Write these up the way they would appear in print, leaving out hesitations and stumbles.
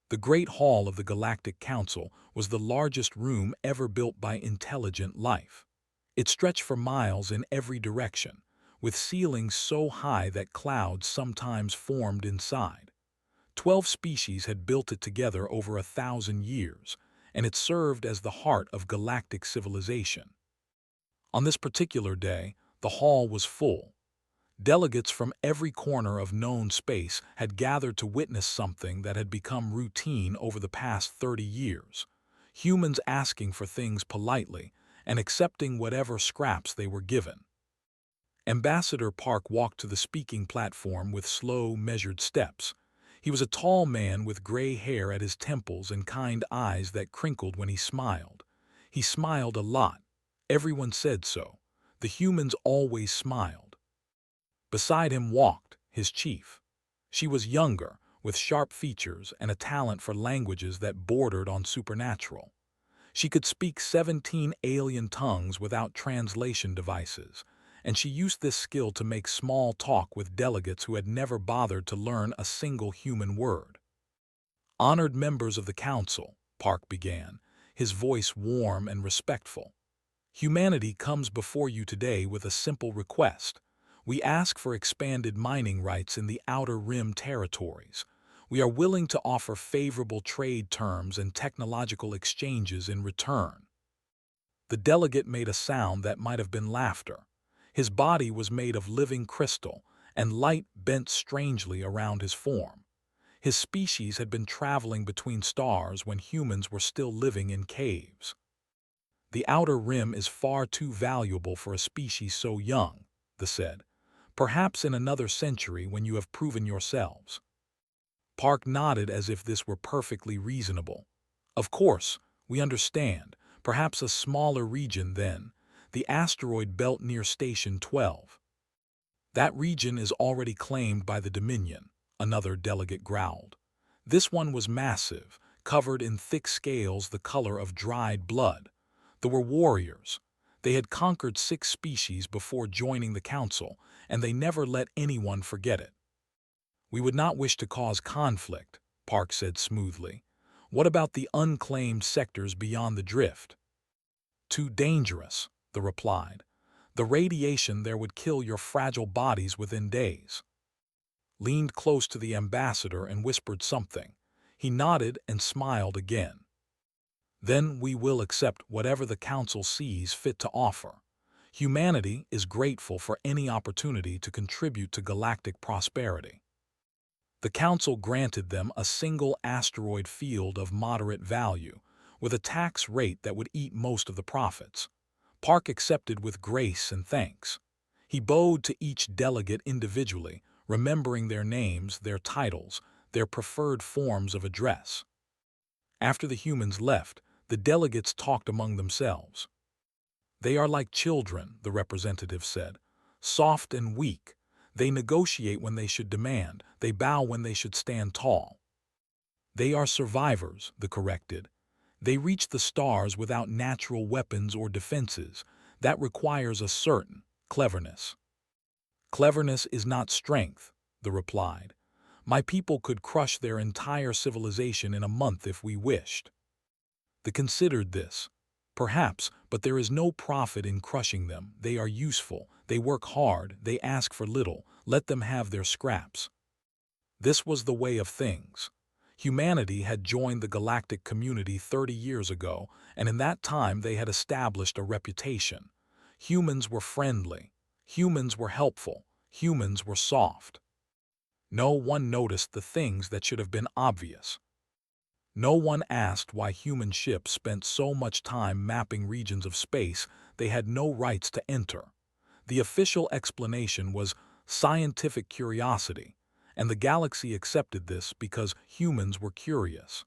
The Great Hall of the Galactic Council was the largest room ever built by intelligent life. It stretched for miles in every direction, with ceilings so high that clouds sometimes formed inside. 12 species had built it together over 1,000 years, and it served as the heart of galactic civilization. On this particular day, the hall was full. Delegates from every corner of known space had gathered to witness something that had become routine over the past 30 years. Humans asking for things politely and accepting whatever scraps they were given. Ambassador Park walked to the speaking platform with slow, measured steps. He was a tall man with gray hair at his temples and kind eyes that crinkled when he smiled. He smiled a lot. Everyone said so. The humans always smiled. Beside him walked his chief. She was younger, with sharp features and a talent for languages that bordered on supernatural. She could speak 17 alien tongues without translation devices, and she used this skill to make small talk with delegates who had never bothered to learn a single human word. Honored members of the council, Park began, his voice warm and respectful. Humanity comes before you today with a simple request. We ask for expanded mining rights in the Outer Rim territories. We are willing to offer favorable trade terms and technological exchanges in return. The delegate made a sound that might have been laughter. His body was made of living crystal, and light bent strangely around his form. His species had been traveling between stars when humans were still living in caves. The Outer Rim is far too valuable for a species so young, they said. Perhaps in another century when you have proven yourselves. Park nodded as if this were perfectly reasonable. Of course, we understand. Perhaps a smaller region then, the asteroid belt near Station 12. That region is already claimed by the Dominion, another delegate growled. This one was massive, covered in thick scales the color of dried blood. They were warriors. They had conquered 6 species before joining the council, and they never let anyone forget it. We would not wish to cause conflict, Park said smoothly. What about the unclaimed sectors beyond the drift? Too dangerous, they replied. The radiation there would kill your fragile bodies within days. Leaned close to the ambassador and whispered something. He nodded and smiled again. Then we will accept whatever the council sees fit to offer. Humanity is grateful for any opportunity to contribute to galactic prosperity. The council granted them a single asteroid field of moderate value, with a tax rate that would eat most of the profits. Park accepted with grace and thanks. He bowed to each delegate individually, remembering their names, their titles, their preferred forms of address. After the humans left, the delegates talked among themselves. They are like children, the representative said, soft and weak. They negotiate when they should demand, they bow when they should stand tall. They are survivors, the corrected. They reach the stars without natural weapons or defenses. That requires a certain cleverness. Cleverness is not strength, the replied. My people could crush their entire civilization in a month if we wished. They considered this. Perhaps, but there is no profit in crushing them. They are useful, they work hard, they ask for little, let them have their scraps. This was the way of things. Humanity had joined the galactic community 30 years ago, and in that time they had established a reputation. Humans were friendly. Humans were helpful. Humans were soft. No one noticed the things that should have been obvious. No one asked why human ships spent so much time mapping regions of space they had no rights to enter. The official explanation was scientific curiosity, and the galaxy accepted this because humans were curious.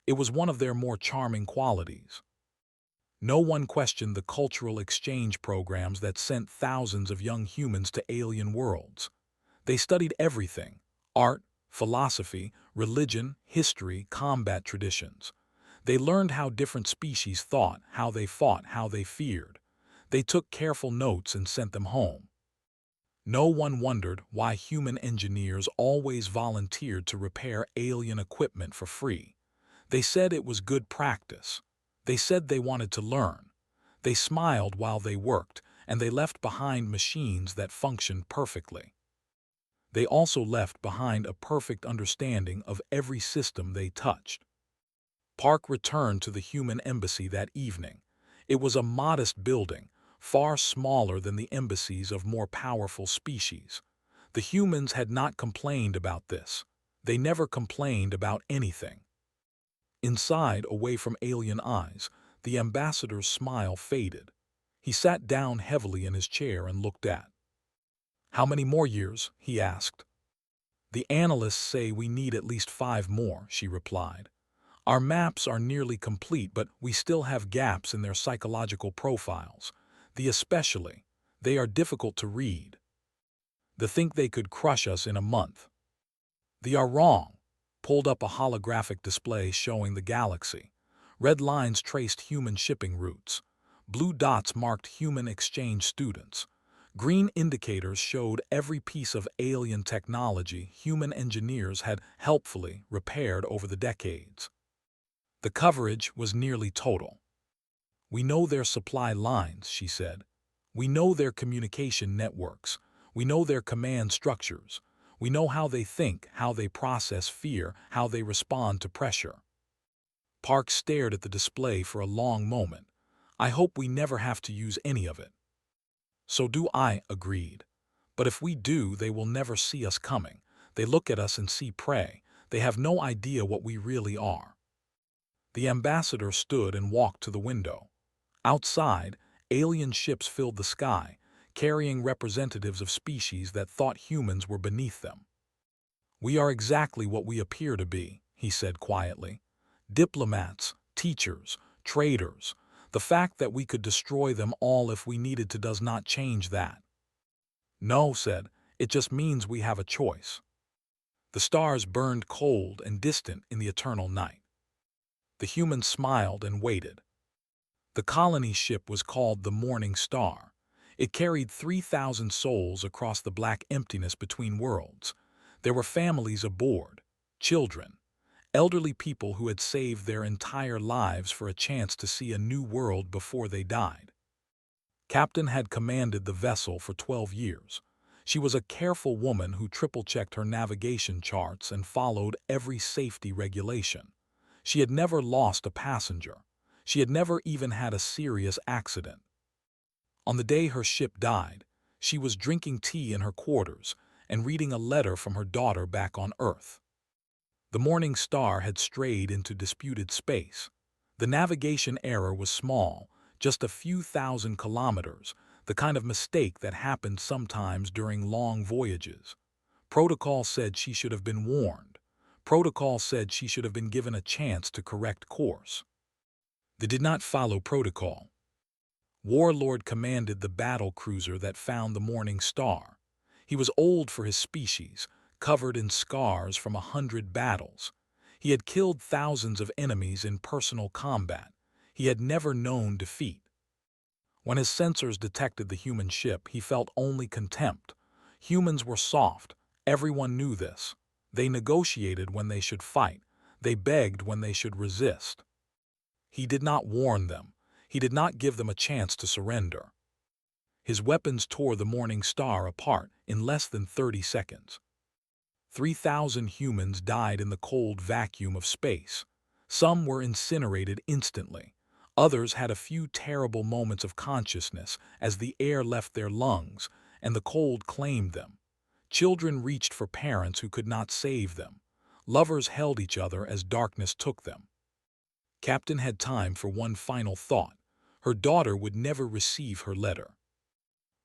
It was one of their more charming qualities. No one questioned the cultural exchange programs that sent thousands of young humans to alien worlds. They studied everything: art, philosophy, religion, history, combat traditions. They learned how different species thought, how they fought, how they feared. They took careful notes and sent them home. No one wondered why human engineers always volunteered to repair alien equipment for free. They said it was good practice. They said they wanted to learn. They smiled while they worked, and they left behind machines that functioned perfectly. They also left behind a perfect understanding of every system they touched. Park returned to the human embassy that evening. It was a modest building, far smaller than the embassies of more powerful species. The humans had not complained about this. They never complained about anything. Inside, away from alien eyes, the ambassador's smile faded. He sat down heavily in his chair and looked at. "How many more years?" he asked. "The analysts say we need at least 5 more," she replied. "Our maps are nearly complete, but we still have gaps in their psychological profiles. Especially, they are difficult to read. They think they could crush us in a month." "They are wrong." Pulled up a holographic display showing the galaxy. Red lines traced human shipping routes. Blue dots marked human exchange students. Green indicators showed every piece of alien technology human engineers had helpfully repaired over the decades. The coverage was nearly total. "We know their supply lines," she said. "We know their communication networks. We know their command structures. We know how they think, how they process fear, how they respond to pressure." Park stared at the display for a long moment. "I hope we never have to use any of it." "So do I," agreed. "But if we do, they will never see us coming. They look at us and see prey. They have no idea what we really are." The ambassador stood and walked to the window. Outside, alien ships filled the sky, carrying representatives of species that thought humans were beneath them. "We are exactly what we appear to be," he said quietly. "Diplomats, teachers, traders. The fact that we could destroy them all if we needed to does not change that." "No," said, "it just means we have a choice." The stars burned cold and distant in the eternal night. The humans smiled and waited. The colony ship was called the Morning Star. It carried 3,000 souls across the black emptiness between worlds. There were families aboard, children, elderly people who had saved their entire lives for a chance to see a new world before they died. Captain had commanded the vessel for 12 years. She was a careful woman who triple-checked her navigation charts and followed every safety regulation. She had never lost a passenger. She had never even had a serious accident. On the day her ship died, she was drinking tea in her quarters and reading a letter from her daughter back on Earth. The Morning Star had strayed into disputed space. The navigation error was small, just a few thousand kilometers, the kind of mistake that happened sometimes during long voyages. Protocol said she should have been warned. Protocol said she should have been given a chance to correct course. They did not follow protocol. Warlord commanded the battle cruiser that found the Morning Star. He was old for his species, covered in scars from 100 battles. He had killed thousands of enemies in personal combat. He had never known defeat. When his sensors detected the human ship, he felt only contempt. Humans were soft. Everyone knew this. They negotiated when they should fight. They begged when they should resist. He did not warn them. He did not give them a chance to surrender. His weapons tore the Morning Star apart in less than 30 seconds. 3,000 humans died in the cold vacuum of space. Some were incinerated instantly. Others had a few terrible moments of consciousness as the air left their lungs and the cold claimed them. Children reached for parents who could not save them. Lovers held each other as darkness took them. Captain had time for one final thought. Her daughter would never receive her letter.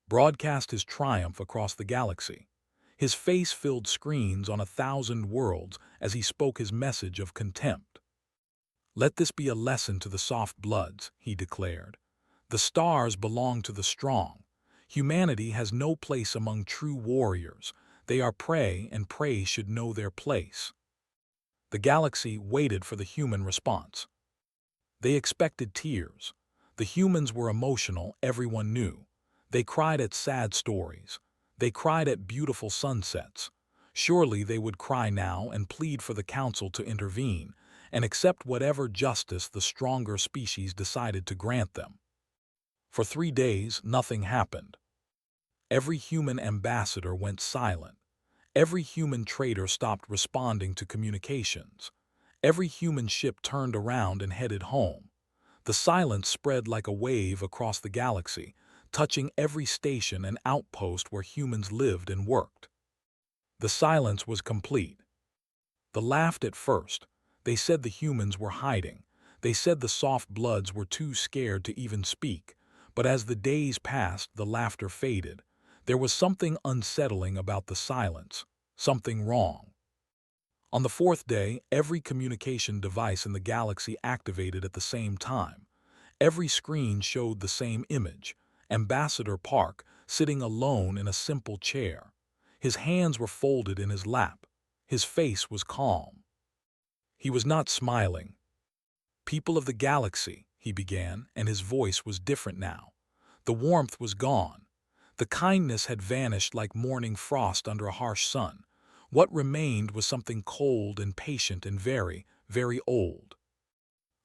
Broadcast his triumph across the galaxy. His face filled screens on 1,000 worlds as he spoke his message of contempt. "Let this be a lesson to the soft bloods," he declared. "The stars belong to the strong. Humanity has no place among true warriors. They are prey, and prey should know their place." The galaxy waited for the human response. They expected tears. The humans were emotional, everyone knew. They cried at sad stories. They cried at beautiful sunsets. Surely they would cry now and plead for the council to intervene, and accept whatever justice the stronger species decided to grant them. For 3 days, nothing happened. Every human ambassador went silent. Every human trader stopped responding to communications. Every human ship turned around and headed home. The silence spread like a wave across the galaxy, touching every station and outpost where humans lived and worked. The silence was complete. They laughed at first. They said the humans were hiding. They said the soft bloods were too scared to even speak. But as the days passed, the laughter faded. There was something unsettling about the silence, something wrong. On the fourth day, every communication device in the galaxy activated at the same time. Every screen showed the same image: Ambassador Park sitting alone in a simple chair. His hands were folded in his lap. His face was calm. He was not smiling. "People of the galaxy," he began, and his voice was different now. The warmth was gone. The kindness had vanished like morning frost under a harsh sun. What remained was something cold and patient and very, very old.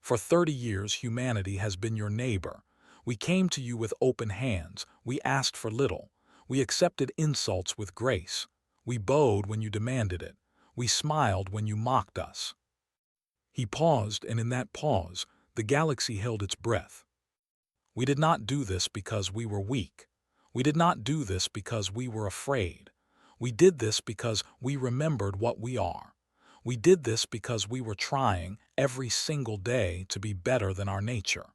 "For 30 years humanity has been your neighbor. We came to you with open hands. We asked for little. We accepted insults with grace. We bowed when you demanded it. We smiled when you mocked us." He paused, and in that pause, the galaxy held its breath. "We did not do this because we were weak. We did not do this because we were afraid. We did this because we remembered what we are. We did this because we were trying, every single day, to be better than our nature."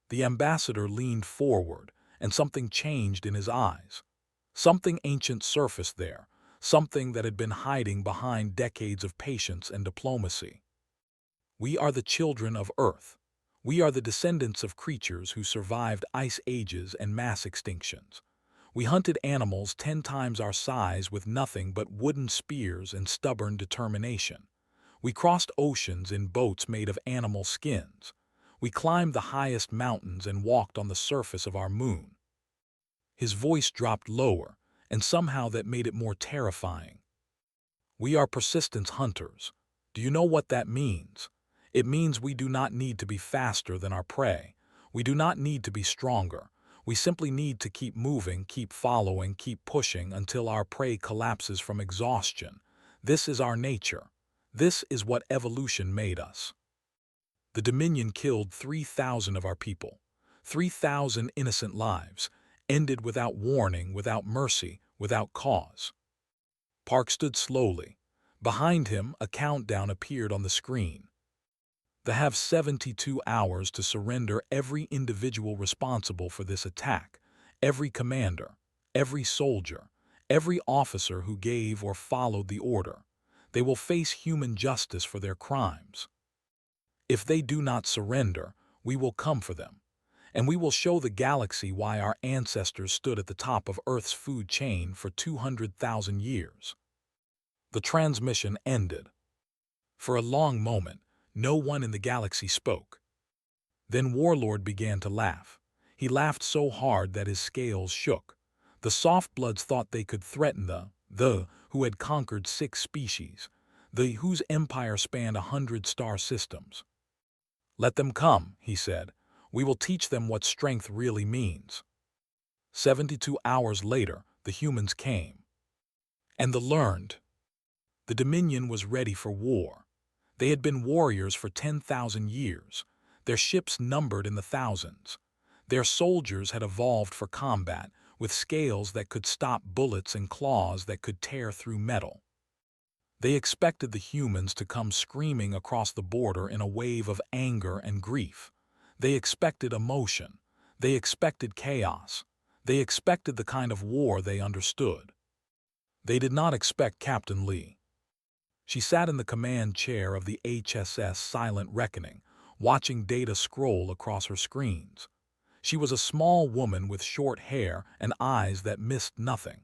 The ambassador leaned forward, and something changed in his eyes. Something ancient surfaced there, something that had been hiding behind decades of patience and diplomacy. "We are the children of Earth. We are the descendants of creatures who survived ice ages and mass extinctions. We hunted animals 10 times our size with nothing but wooden spears and stubborn determination. We crossed oceans in boats made of animal skins. We climbed the highest mountains and walked on the surface of our moon." His voice dropped lower, and somehow that made it more terrifying. "We are persistence hunters. Do you know what that means? It means we do not need to be faster than our prey. We do not need to be stronger. We simply need to keep moving, keep following, keep pushing until our prey collapses from exhaustion. This is our nature. This is what evolution made us. The Dominion killed 3,000 of our people. 3,000 innocent lives, ended without warning, without mercy, without cause." Park stood slowly. Behind him, a countdown appeared on the screen. "They have 72 hours to surrender every individual responsible for this attack, every commander, every soldier, every officer who gave or followed the order. They will face human justice for their crimes. If they do not surrender, we will come for them, and we will show the galaxy why our ancestors stood at the top of Earth's food chain for 200,000 years." The transmission ended. For a long moment, no one in the galaxy spoke. Then Warlord began to laugh. He laughed so hard that his scales shook. The soft-bloods thought they could threaten the who had conquered 6 species, the whose empire spanned 100 star systems. "Let them come," he said. "We will teach them what strength really means." 72 hours later, the humans came. And they learned. The Dominion was ready for war. They had been warriors for 10,000 years. Their ships numbered in the thousands. Their soldiers had evolved for combat, with scales that could stop bullets and claws that could tear through metal. They expected the humans to come screaming across the border in a wave of anger and grief. They expected emotion. They expected chaos. They expected the kind of war they understood. They did not expect Captain Lee. She sat in the command chair of the HSS Silent Reckoning, watching data scroll across her screens. She was a small woman with short hair and eyes that missed nothing.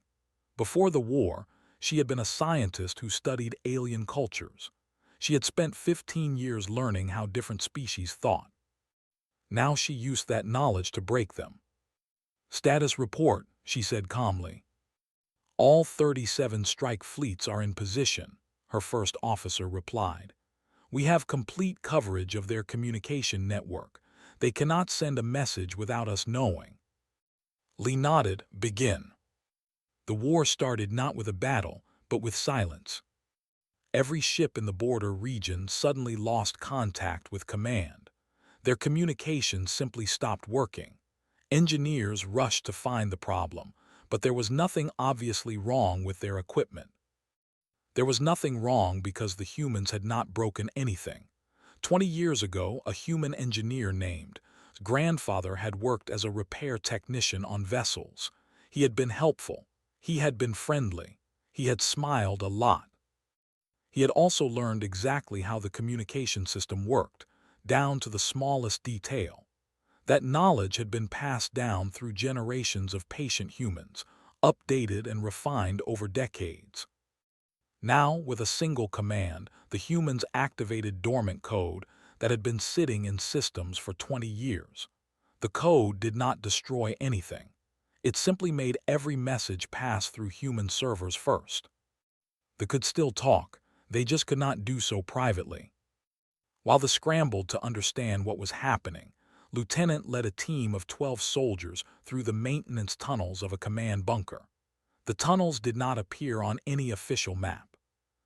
Before the war, she had been a scientist who studied alien cultures. She had spent 15 years learning how different species thought. Now she used that knowledge to break them. "Status report," she said calmly. "All 37 strike fleets are in position," her first officer replied. We have complete coverage of their communication network. They cannot send a message without us knowing." Lee nodded. "Begin." The war started not with a battle, but with silence. Every ship in the border region suddenly lost contact with command. Their communications simply stopped working. Engineers rushed to find the problem, but there was nothing obviously wrong with their equipment. There was nothing wrong because the humans had not broken anything. 20 years ago, a human engineer named grandfather had worked as a repair technician on vessels. He had been helpful. He had been friendly. He had smiled a lot. He had also learned exactly how the communication system worked, down to the smallest detail. That knowledge had been passed down through generations of patient humans, updated and refined over decades. Now, with a single command, the humans activated dormant code that had been sitting in systems for 20 years. The code did not destroy anything. It simply made every message pass through human servers first. They could still talk, they just could not do so privately. While they scrambled to understand what was happening, Lieutenant led a team of 12 soldiers through the maintenance tunnels of a command bunker. The tunnels did not appear on any official map.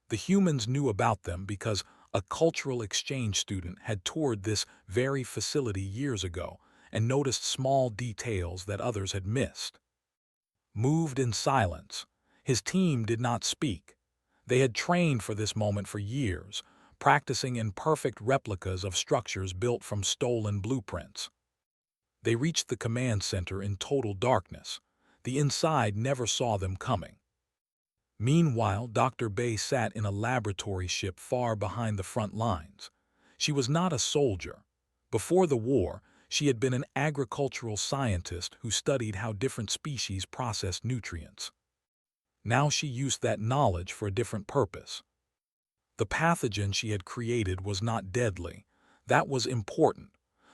The humans knew about them because a cultural exchange student had toured this very facility years ago and noticed small details that others had missed. Moved in silence, his team did not speak. They had trained for this moment for years, practicing in perfect replicas of structures built from stolen blueprints. They reached the command center in total darkness. The inside never saw them coming. Meanwhile, Dr. Bay sat in a laboratory ship far behind the front lines. She was not a soldier. Before the war, she had been an agricultural scientist who studied how different species processed nutrients. Now she used that knowledge for a different purpose. The pathogen she had created was not deadly. That was important.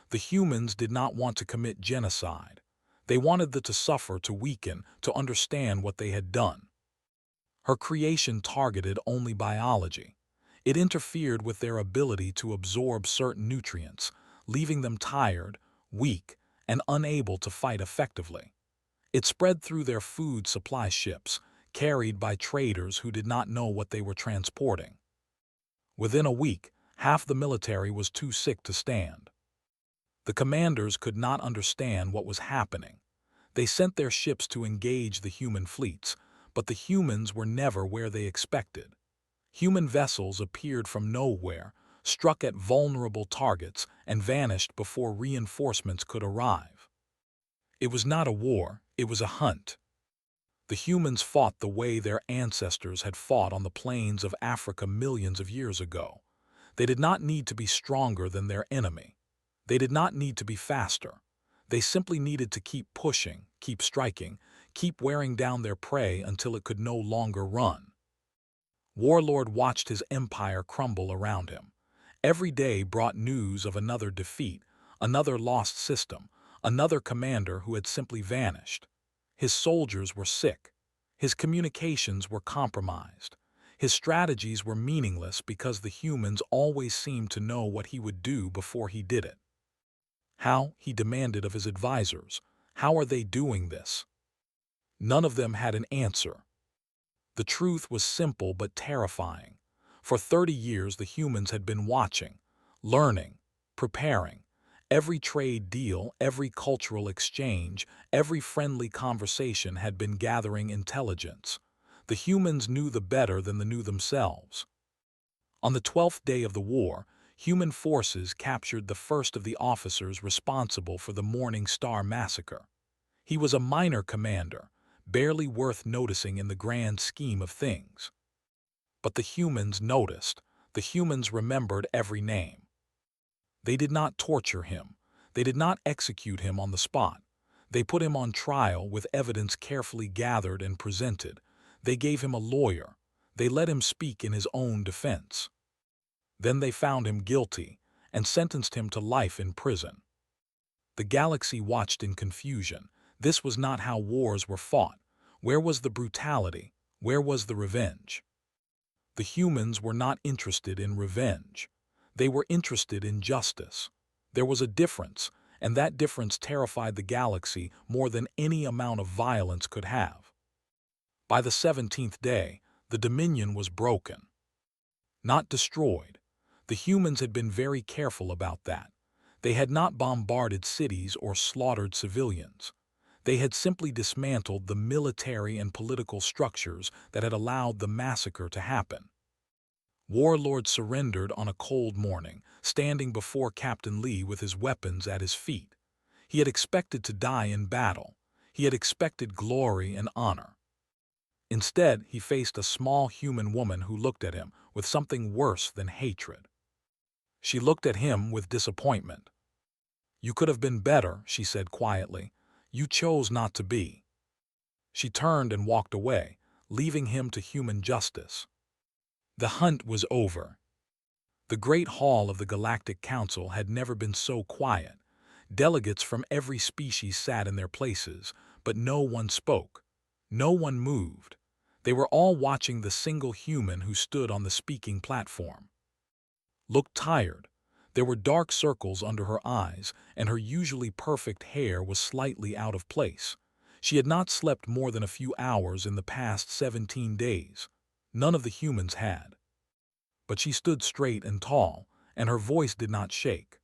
The humans did not want to commit genocide. They wanted them to suffer, to weaken, to understand what they had done. Her creation targeted only biology. It interfered with their ability to absorb certain nutrients, leaving them tired, weak, and unable to fight effectively. It spread through their food supply ships, carried by traders who did not know what they were transporting. Within a week, half the military was too sick to stand. The commanders could not understand what was happening. They sent their ships to engage the human fleets, but the humans were never where they expected. Human vessels appeared from nowhere, struck at vulnerable targets, and vanished before reinforcements could arrive. It was not a war, it was a hunt. The humans fought the way their ancestors had fought on the plains of Africa millions of years ago. They did not need to be stronger than their enemy. They did not need to be faster. They simply needed to keep pushing, keep striking, keep wearing down their prey until it could no longer run. Warlord watched his empire crumble around him. Every day brought news of another defeat, another lost system, another commander who had simply vanished. His soldiers were sick. His communications were compromised. His strategies were meaningless because the humans always seemed to know what he would do before he did it. How, he demanded of his advisors, how are they doing this? None of them had an answer. The truth was simple but terrifying. For 30 years the humans had been watching, learning, preparing. Every trade deal, every cultural exchange, every friendly conversation had been gathering intelligence. The humans knew the better than they knew themselves. On the 12th day of the war, human forces captured the first of the officers responsible for the Morning Star massacre. He was a minor commander, barely worth noticing in the grand scheme of things. But the humans noticed. The humans remembered every name. They did not torture him. They did not execute him on the spot. They put him on trial with evidence carefully gathered and presented. They gave him a lawyer. They let him speak in his own defense. Then they found him guilty and sentenced him to life in prison. The galaxy watched in confusion. This was not how wars were fought. Where was the brutality? Where was the revenge? The humans were not interested in revenge. They were interested in justice. There was a difference, and that difference terrified the galaxy more than any amount of violence could have. By the 17th day, the Dominion was broken. Not destroyed. The humans had been very careful about that. They had not bombarded cities or slaughtered civilians. They had simply dismantled the military and political structures that had allowed the massacre to happen. Warlord surrendered on a cold morning, standing before Captain Lee with his weapons at his feet. He had expected to die in battle. He had expected glory and honor. Instead, he faced a small human woman who looked at him with something worse than hatred. She looked at him with disappointment. "You could have been better," she said quietly. "You chose not to be." She turned and walked away, leaving him to human justice. The hunt was over. The Great Hall of the Galactic Council had never been so quiet. Delegates from every species sat in their places, but no one spoke. No one moved. They were all watching the single human who stood on the speaking platform. Looked tired. There were dark circles under her eyes, and her usually perfect hair was slightly out of place. She had not slept more than a few hours in the past 17 days. None of the humans had. But she stood straight and tall, and her voice did not shake.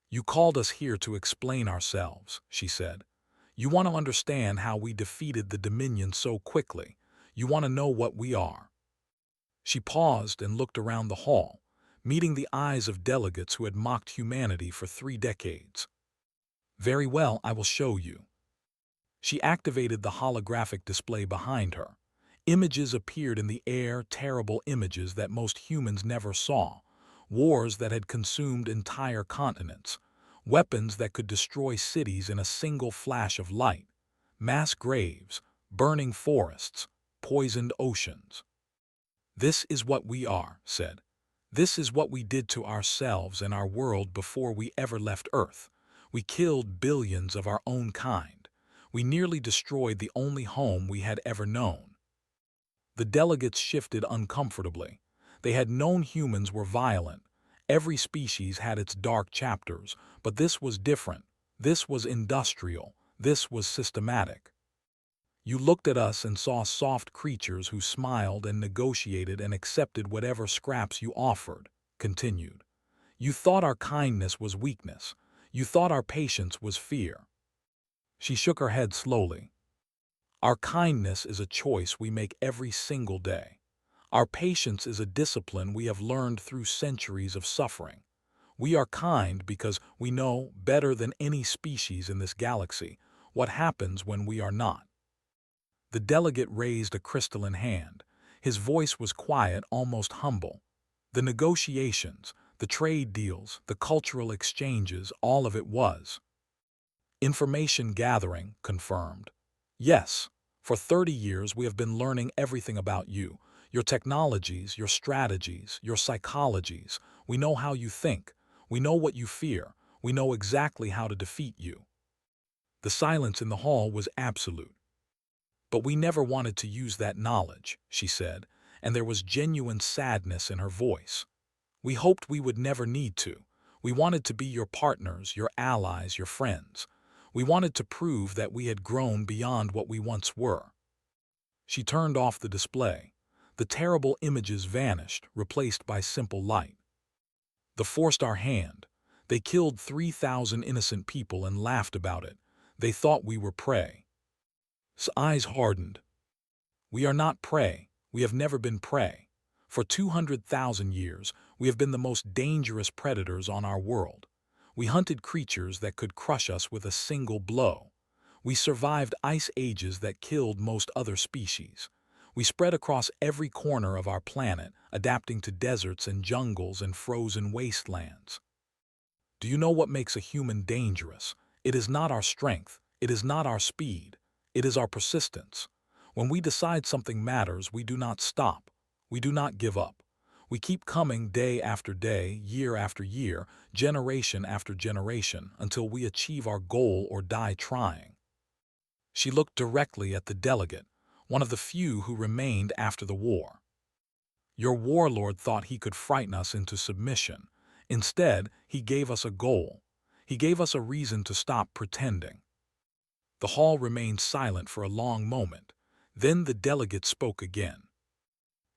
"You called us here to explain ourselves," she said. "You want to understand how we defeated the Dominion so quickly. You want to know what we are." She paused and looked around the hall, meeting the eyes of delegates who had mocked humanity for 3 decades. "Very well, I will show you." She activated the holographic display behind her. Images appeared in the air, terrible images that most humans never saw. Wars that had consumed entire continents. Weapons that could destroy cities in a single flash of light. Mass graves, burning forests, poisoned oceans. "This is what we are," said. "This is what we did to ourselves and our world before we ever left Earth. We killed billions of our own kind. We nearly destroyed the only home we had ever known." The delegates shifted uncomfortably. They had known humans were violent. Every species had its dark chapters, but this was different. This was industrial. This was systematic. "You looked at us and saw soft creatures who smiled and negotiated and accepted whatever scraps you offered," continued. "You thought our kindness was weakness. You thought our patience was fear." She shook her head slowly. "Our kindness is a choice we make every single day. Our patience is a discipline we have learned through centuries of suffering. We are kind because we know, better than any species in this galaxy, what happens when we are not." The delegate raised a crystalline hand. His voice was quiet, almost humble. "The negotiations, the trade deals, the cultural exchanges, all of it was." "Information gathering," confirmed. "Yes, for 30 years we have been learning everything about you, your technologies, your strategies, your psychologies. We know how you think. We know what you fear. We know exactly how to defeat you." The silence in the hall was absolute. "But we never wanted to use that knowledge," she said, and there was genuine sadness in her voice. "We hoped we would never need to. We wanted to be your partners, your allies, your friends. We wanted to prove that we had grown beyond what we once were." She turned off the display. The terrible images vanished, replaced by simple light. "They forced our hand. They killed 3,000 innocent people and laughed about it. They thought we were prey." His eyes hardened. "We are not prey. We have never been prey. For 200,000 years, we have been the most dangerous predators on our world. We hunted creatures that could crush us with a single blow. We survived ice ages that killed most other species. We spread across every corner of our planet, adapting to deserts and jungles and frozen wastelands. Do you know what makes a human dangerous? It is not our strength. It is not our speed. It is our persistence. When we decide something matters, we do not stop. We do not give up. We keep coming day after day, year after year, generation after generation, until we achieve our goal or die trying." She looked directly at the delegate, one of the few who remained after the war. "Your warlord thought he could frighten us into submission, Instead, he gave us a goal. He gave us a reason to stop pretending. The hall remained silent for a long moment. Then the delegate spoke again.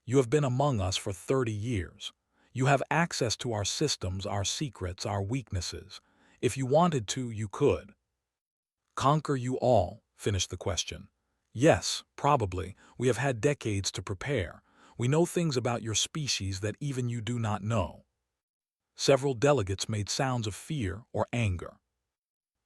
You have been among us for 30 years. You have access to our systems, our secrets, our weaknesses. If you wanted to, you could. Conquer you all, finished the question. Yes, probably. We have had decades to prepare. We know things about your species that even you do not know. Several delegates made sounds of fear or anger.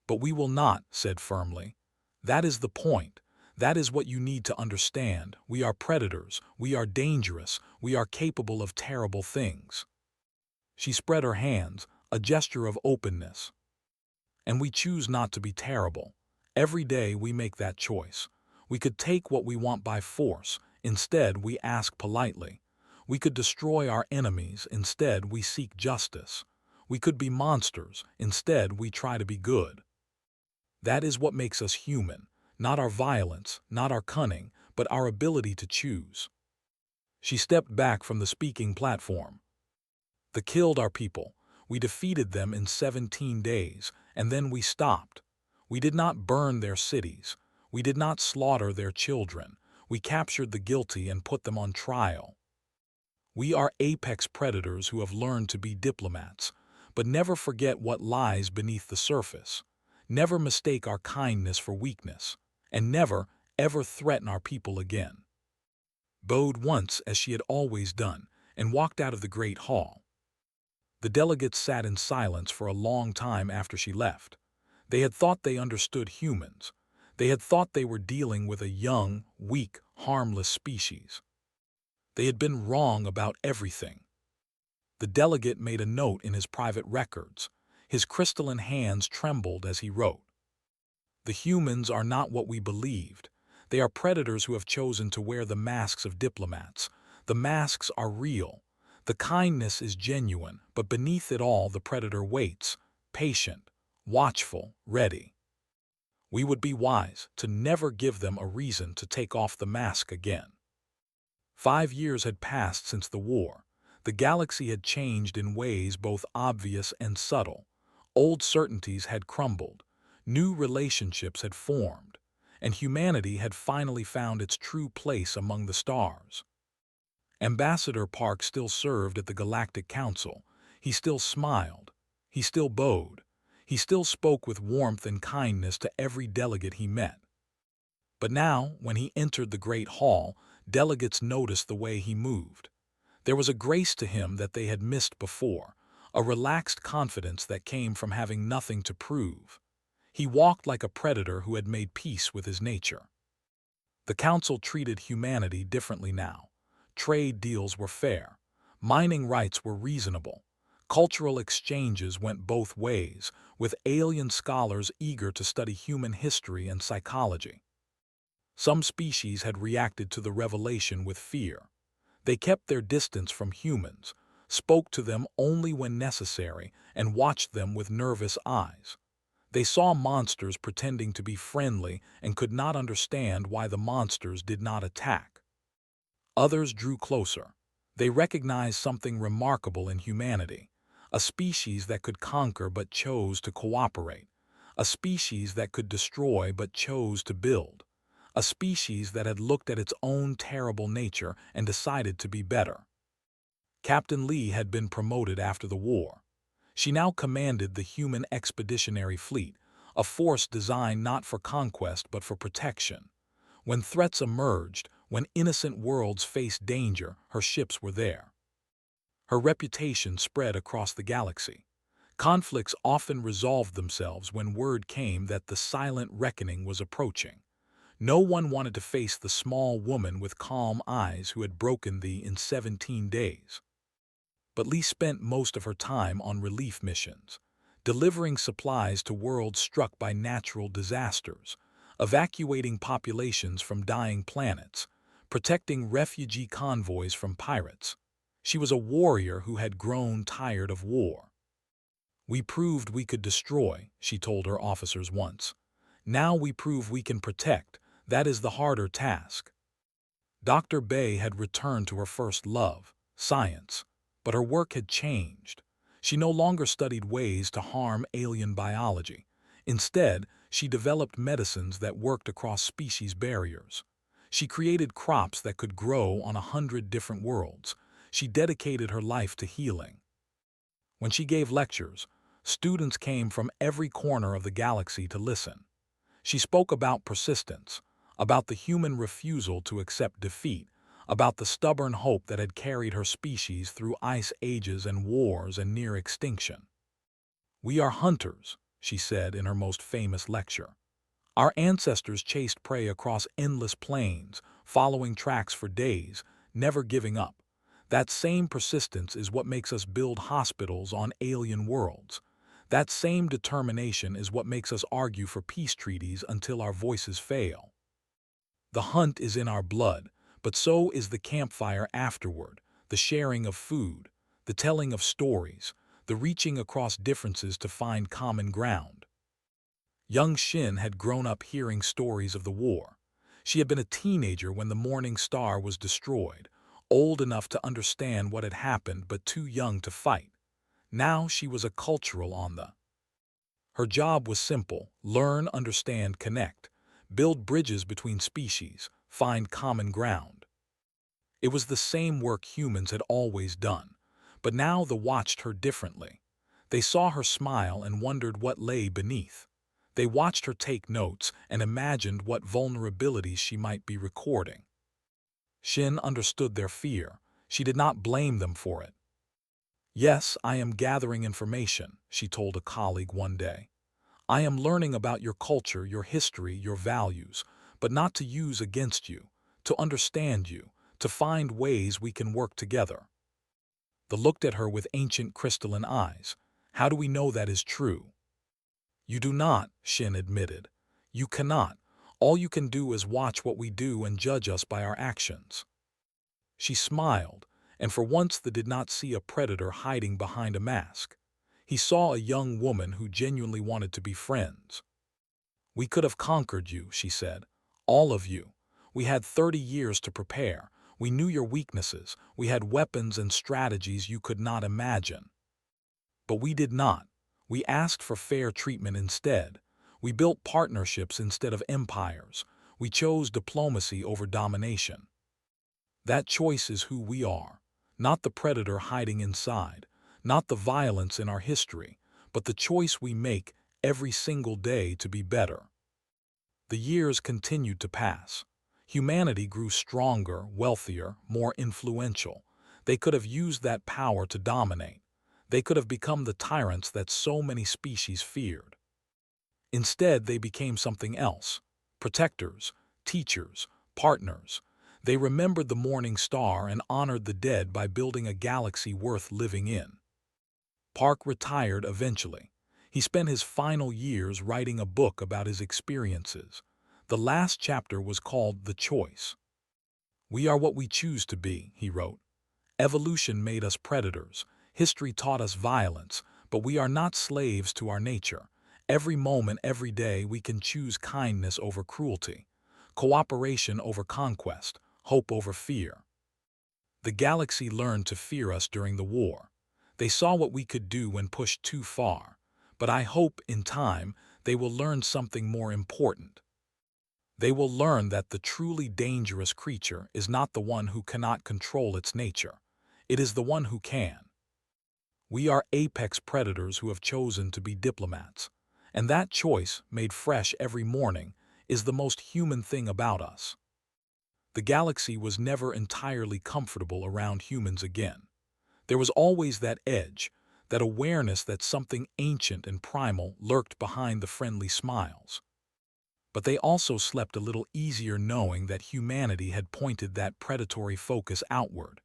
But we will not, said firmly. That is the point. That is what you need to understand. We are predators. We are dangerous. We are capable of terrible things. She spread her hands, a gesture of openness. And we choose not to be terrible. Every day we make that choice. We could take what we want by force. Instead, we ask politely. We could destroy our enemies. Instead, we seek justice. We could be monsters. Instead, we try to be good. That is what makes us human. Not our violence, not our cunning, but our ability to choose. She stepped back from the speaking platform. They killed our people. We defeated them in 17 days, and then we stopped. We did not burn their cities. We did not slaughter their children. We captured the guilty and put them on trial. We are apex predators who have learned to be diplomats, but never forget what lies beneath the surface. Never mistake our kindness for weakness, and never, ever threaten our people again. Bowed once, as she had always done, and walked out of the great hall. The delegates sat in silence for a long time after she left. They had thought they understood humans. They had thought they were dealing with a young, weak, harmless species. They had been wrong about everything. The delegate made a note in his private records. His crystalline hands trembled as he wrote. The humans are not what we believed. They are predators who have chosen to wear the masks of diplomats. The masks are real. The kindness is genuine, but beneath it all the predator waits, patient, watchful, ready. We would be wise to never give them a reason to take off the mask again. 5 years had passed since the war. The galaxy had changed in ways both obvious and subtle. Old certainties had crumbled. New relationships had formed, and humanity had finally found its true place among the stars. Ambassador Park still served at the Galactic Council. He still smiled. He still bowed. He still spoke with warmth and kindness to every delegate he met. But now, when he entered the Great Hall, delegates noticed the way he moved. There was a grace to him that they had missed before, a relaxed confidence that came from having nothing to prove. He walked like a predator who had made peace with his nature. The council treated humanity differently now. Trade deals were fair. Mining rights were reasonable. Cultural exchanges went both ways, with alien scholars eager to study human history and psychology. Some species had reacted to the revelation with fear. They kept their distance from humans, spoke to them only when necessary, and watched them with nervous eyes. They saw monsters pretending to be friendly and could not understand why the monsters did not attack. Others drew closer. They recognized something remarkable in humanity, a species that could conquer but chose to cooperate, a species that could destroy but chose to build, a species that had looked at its own terrible nature and decided to be better. Captain Lee had been promoted after the war. She now commanded the Human Expeditionary Fleet, a force designed not for conquest but for protection. When threats emerged, when innocent worlds faced danger, her ships were there. Her reputation spread across the galaxy. Conflicts often resolved themselves when word came that the silent reckoning was approaching. No one wanted to face the small woman with calm eyes who had broken thee in 17 days. But Lee spent most of her time on relief missions, delivering supplies to worlds struck by natural disasters, evacuating populations from dying planets, protecting refugee convoys from pirates. She was a warrior who had grown tired of war. We proved we could destroy, she told her officers once. Now we prove we can protect. That is the harder task. Dr. Bay had returned to her first love, science, but her work had changed. She no longer studied ways to harm alien biology. Instead, she developed medicines that worked across species barriers. She created crops that could grow on 100 different worlds. She dedicated her life to healing. When she gave lectures, students came from every corner of the galaxy to listen. She spoke about persistence, about the human refusal to accept defeat, about the stubborn hope that had carried her species through ice ages and wars and near extinction. "We are hunters," she said in her most famous lecture. "Our ancestors chased prey across endless plains, following tracks for days, never giving up. That same persistence is what makes us build hospitals on alien worlds. That same determination is what makes us argue for peace treaties until our voices fail. The hunt is in our blood, but so is the campfire afterward, the sharing of food, the telling of stories, the reaching across differences to find common ground." Young Shin had grown up hearing stories of the war. She had been a teenager when the Morning Star was destroyed, old enough to understand what had happened but too young to fight. Now she was a cultural on the. Her job was simple: learn, understand, connect, build bridges between species, find common ground. It was the same work humans had always done, but now they watched her differently. They saw her smile and wondered what lay beneath. They watched her take notes and imagined what vulnerabilities she might be recording. Shin understood their fear. She did not blame them for it. "Yes, I am gathering information," she told a colleague one day. "I am learning about your culture, your history, your values, but not to use against you, to understand you, to find ways we can work together." They looked at her with ancient crystalline eyes. "How do we know that is true?" "You do not," Shin admitted. "You cannot. All you can do is watch what we do and judge us by our actions." She smiled, and for once they did not see a predator hiding behind a mask. He saw a young woman who genuinely wanted to be friends. "We could have conquered you," she said. "All of you. We had 30 years to prepare. We knew your weaknesses. We had weapons and strategies you could not imagine. But we did not. We asked for fair treatment instead. We built partnerships instead of empires. We chose diplomacy over domination. That choice is who we are, not the predator hiding inside, not the violence in our history, but the choice we make every single day to be better." The years continued to pass. Humanity grew stronger, wealthier, more influential. They could have used that power to dominate. They could have become the tyrants that so many species feared. Instead, they became something else: protectors, teachers, partners. They remembered the Morning Star and honored the dead by building a galaxy worth living in. Park retired eventually. He spent his final years writing a book about his experiences. The last chapter was called The Choice. "We are what we choose to be," he wrote. "Evolution made us predators. History taught us violence, but we are not slaves to our nature. Every moment, every day, we can choose kindness over cruelty, cooperation over conquest, hope over fear." The galaxy learned to fear us during the war. They saw what we could do when pushed too far. But I hope, in time, they will learn something more important. They will learn that the truly dangerous creature is not the one who cannot control its nature. It is the one who can. We are apex predators who have chosen to be diplomats. And that choice, made fresh every morning, is the most human thing about us. The galaxy was never entirely comfortable around humans again. There was always that edge, that awareness that something ancient and primal lurked behind the friendly smiles. But they also slept a little easier knowing that humanity had pointed that predatory focus outward,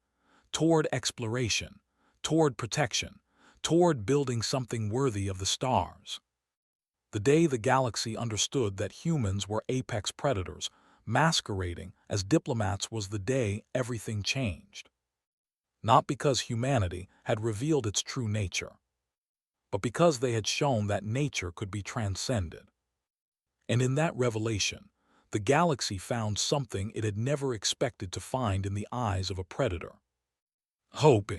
toward exploration, toward protection, toward building something worthy of the stars. The day the galaxy understood that humans were apex predators, masquerading as diplomats, was the day everything changed. Not because humanity had revealed its true nature, but because they had shown that nature could be transcended. And in that revelation, the galaxy found something it had never expected to find in the eyes of a predator: hope.